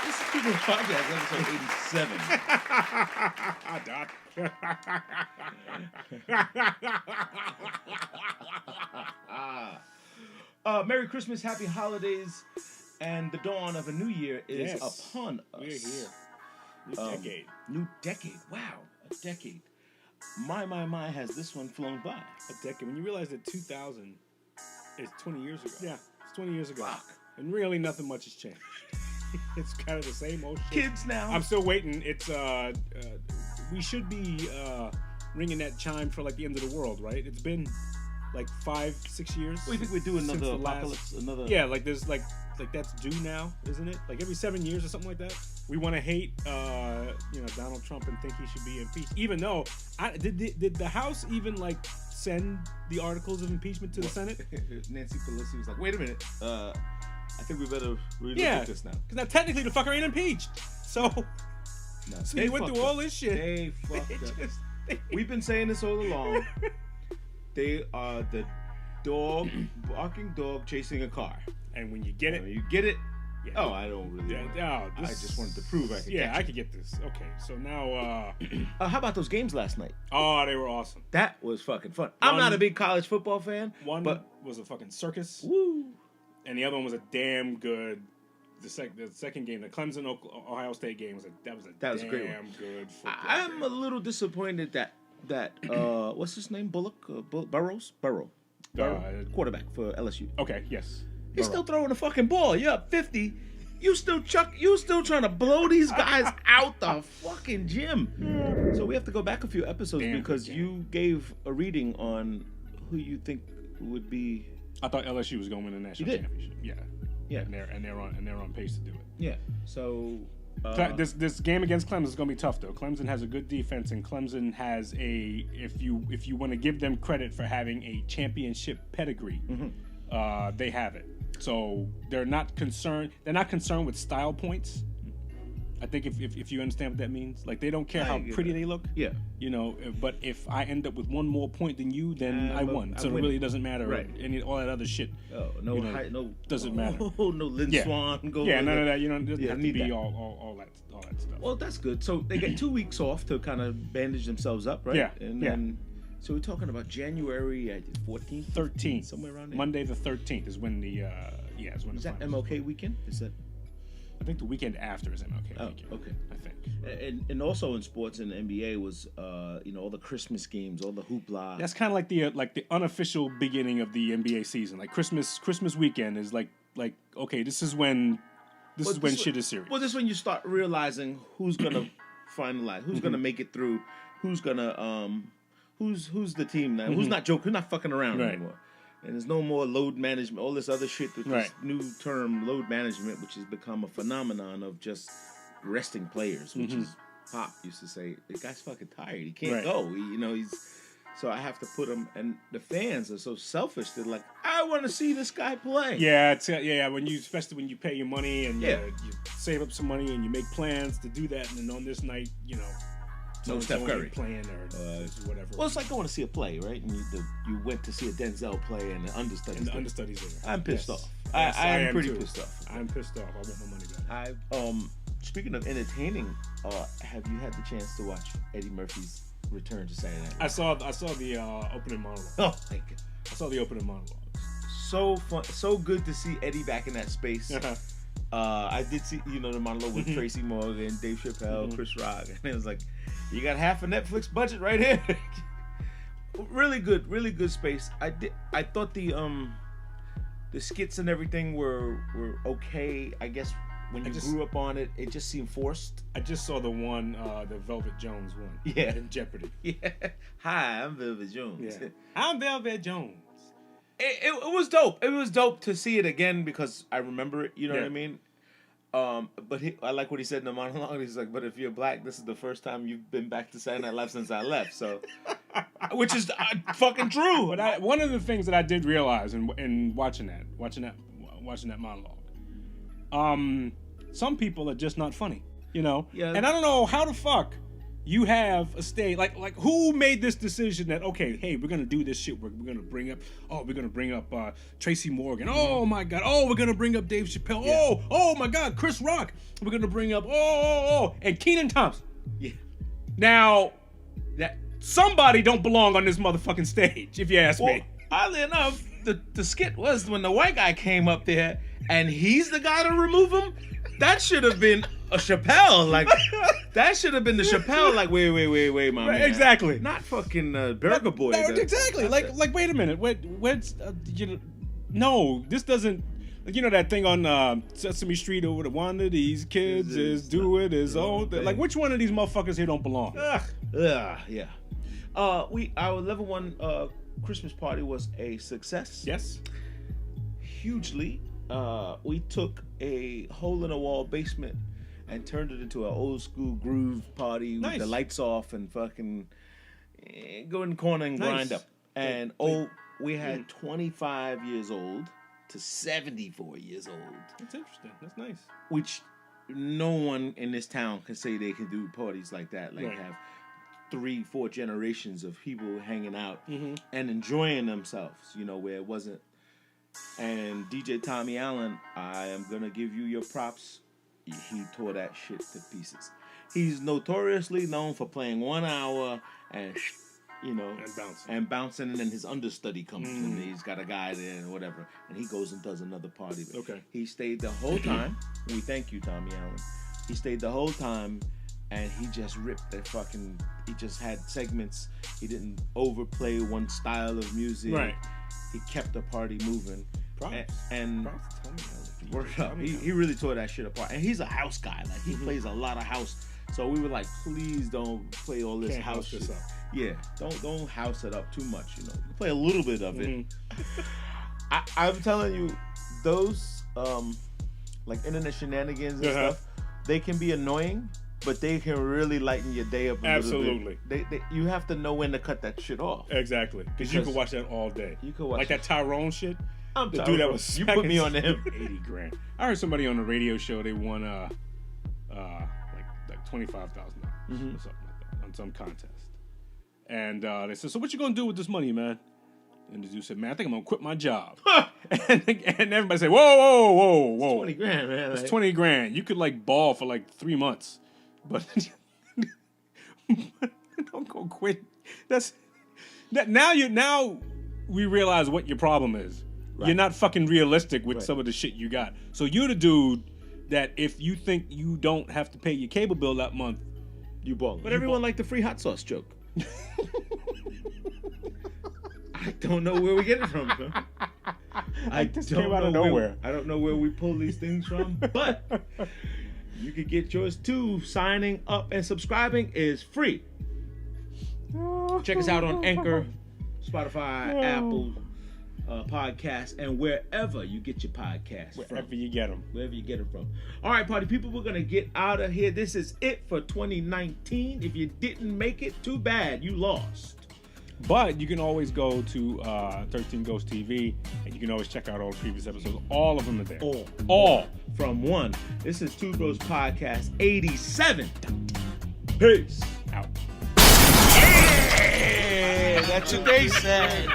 This is People Podcast, episode 87. Merry Christmas, Happy Holidays, and the dawn of a new year is upon us. We're here. New decade. Wow, a decade. My, has this one flown by? A decade. When you realize that 2000 is 20 years ago. Yeah. It's 20 years ago. Fuck. And really nothing much has changed. It's kind of the same old shit. Kids now. I'm still waiting. It's, we should be ringing that chime for like the end of the world, right? It's been like 5-6 years. Well, you think we're doing another apocalypse? Yeah, like there's like that's due now, isn't it? Like every 7 years or something like that. We want to hate, Donald Trump and think he should be impeached. Even though, did the House even like send the articles of impeachment to the Senate? Nancy Pelosi was like, "Wait a minute, I think we better relook at this now." Because now technically the fucker ain't impeached. So he went through all this shit. They fucked up. We've been saying this all along. They are the barking dog chasing a car. And when you get it, yeah. Oh, I don't really. I just wanted to prove I could. Yeah, I could get this. Okay, so now. How about those games last night? Oh, they were awesome. That was fucking fun. I'm not a big college football fan. One was a fucking circus. Woo! And the other one was a damn good. The second game, the Clemson Ohio State game was a great one. Good football I'm game. a little disappointed that what's his name? Burrow, quarterback for LSU. Okay, yes. He's still throwing the fucking ball. You're up 50. You still trying to blow these guys out the fucking gym. So we have to go back a few episodes because you gave a reading on who you think would be. I thought LSU was going to win the national championship. Yeah. And they're on pace to do it. Yeah. So this game against Clemson is going to be tough though. Clemson has a good defense, and Clemson has if you want to give them credit for having a championship pedigree, they have it. So they're not concerned. They're not concerned with style points. I think if you understand what that means, like they don't care how pretty they look. Yeah. But if I end up with one more point than you, then I won. So it really doesn't matter. Right. All that other shit. Oh, no doesn't matter. Oh, no Lynn Swan. None of that. It doesn't have to be all that stuff. Well, that's good. So they get 2 weeks off to kind of bandage themselves up, right? Yeah. And then. So we're talking about January 14th, 13th, somewhere around there. Monday the 13th is when the is that MLK weekend? Is that? I think the weekend after is MLK weekend. Okay. I think. And also in sports in the NBA was all the Christmas games, all the hoopla. That's kind of like the unofficial beginning of the NBA season. Like Christmas weekend is like okay, this is when shit is serious. Well, this is when you start realizing who's gonna finalize, who's gonna make it through, who's gonna who's the team now, who's not joking, who's not fucking around anymore. And there's no more load management, all this other shit with this new term, load management, which has become a phenomenon of just resting players, which is Pop used to say, the guy's fucking tired. He can't go. He's so I have to put him, and the fans are so selfish. They're like, I want to see this guy play. Yeah, especially when you pay your money and you save up some money and you make plans to do that, and then on this night, no Steph Curry playing or whatever. Well, it's like going to see a play, right? And you went to see a Denzel play, and the understudies. There. I'm pissed off. Yes, I am pretty too. pissed off. I'm pissed off. I want my money back. Speaking of entertaining, have you had the chance to watch Eddie Murphy's Return to Saturday Night? I saw the opening monologue. Oh my God! I saw the opening monologue. So fun, so good to see Eddie back in that space. I did see the monologue with Tracy Morgan, Dave Chappelle, Chris Rock, and it was like, you got half a Netflix budget right here. really good space. I thought the skits and everything were okay. I guess when you grew up on it, it just seemed forced. I just saw the one, the Velvet Jones one. Yeah. In Jeopardy. Yeah. Hi, I'm Velvet Jones. Yeah. I'm Velvet Jones. It was dope. It was dope to see it again because I remember it. You know what I mean? But I like what he said in the monologue. He's like, but if you're black, this is the first time you've been back to Saturday Night Live since I left. So, which is fucking true. But one of the things that I did realize in watching that monologue, some people are just not funny, Yeah. And I don't know how the fuck you have a stage like who made this decision that okay, hey, we're gonna do this shit. We're gonna bring up Tracy Morgan. Oh my God. Oh, we're gonna bring up Dave Chappelle. Yeah. Oh my God, Chris Rock. We're gonna bring up and Kenan Thompson. Yeah. Now that somebody don't belong on this motherfucking stage, if you ask me. Oddly enough, the skit was when the white guy came up there and he's the guy to remove him. That should have been a Chappelle. Like, that should have been the Chappelle. Like, wait, my man. Exactly. Not fucking Burger Boy. No, exactly. Like, wait a minute. Where's no, this doesn't. You know that thing on Sesame Street over the one of these kids is doing his own thing. Like, which one of these motherfuckers here don't belong? Yeah. Our level 1 Christmas party was a success. Yes. Hugely. We took a hole-in-the-wall basement and turned it into an old-school groove party with the lights off and fucking go in the corner and grind up. And we had 25 years old to 74 years old. That's interesting. That's nice. Which no one in this town can say they can do parties like that. Like have 3-4 generations of people hanging out and enjoying themselves, where it wasn't. And DJ Tommy Allen, I am going to give you your props. He tore that shit to pieces. He's notoriously known for playing 1 hour and bouncing, and then his understudy comes and he's got a guy there and whatever, and he goes and does another party. Okay. He stayed the whole time. We thank you, Tommy Allen. He stayed the whole time, and he just ripped that fucking. He just had segments. He didn't overplay one style of music. Right. He kept the party moving. Props. And worked up. He really tore that shit apart. And he's a house guy. Like, he plays a lot of house. So we were like, please don't play all this house shit. Up. Yeah, don't house it up too much. You can play a little bit of it. I'm telling you, those like internet shenanigans and stuff, they can be annoying, but they can really lighten your day up a Absolutely. little bit. You have to know when to cut that shit off. Exactly. Because you can watch that all day. You can watch like that Tyrone shit. The dude that was you put me on to him. $80,000. I heard somebody on the radio show they won like $25,000 or something like that on some contest. And they said, so what you gonna do with this money, man? And the dude said, man, I think I'm gonna quit my job. and everybody said, whoa. It's $20,000, man. It's $20,000. You could like ball for like 3 months, but don't go quit. Now we realize what your problem is. Right. You're not fucking realistic with some of the shit you got. So you're the dude that if you think you don't have to pay your cable bill that month, you ball. But everyone liked the free hot sauce joke. I don't know where we get it from, bro. I just came out of nowhere. I don't know where we pull these things from, but you can get yours too. Signing up and subscribing is free. Check us out on Anchor, Spotify, Apple Podcasts, and wherever you get your podcasts from. Wherever you get them from. All right, party people, we're going to get out of here. This is it for 2019. If you didn't make it, too bad. You lost. But you can always go to 13 Ghost TV, and you can always check out all the previous episodes. All of them are there. All. From one. This is Two Bros Podcast 87. Peace. Out. Hey, that's what they said.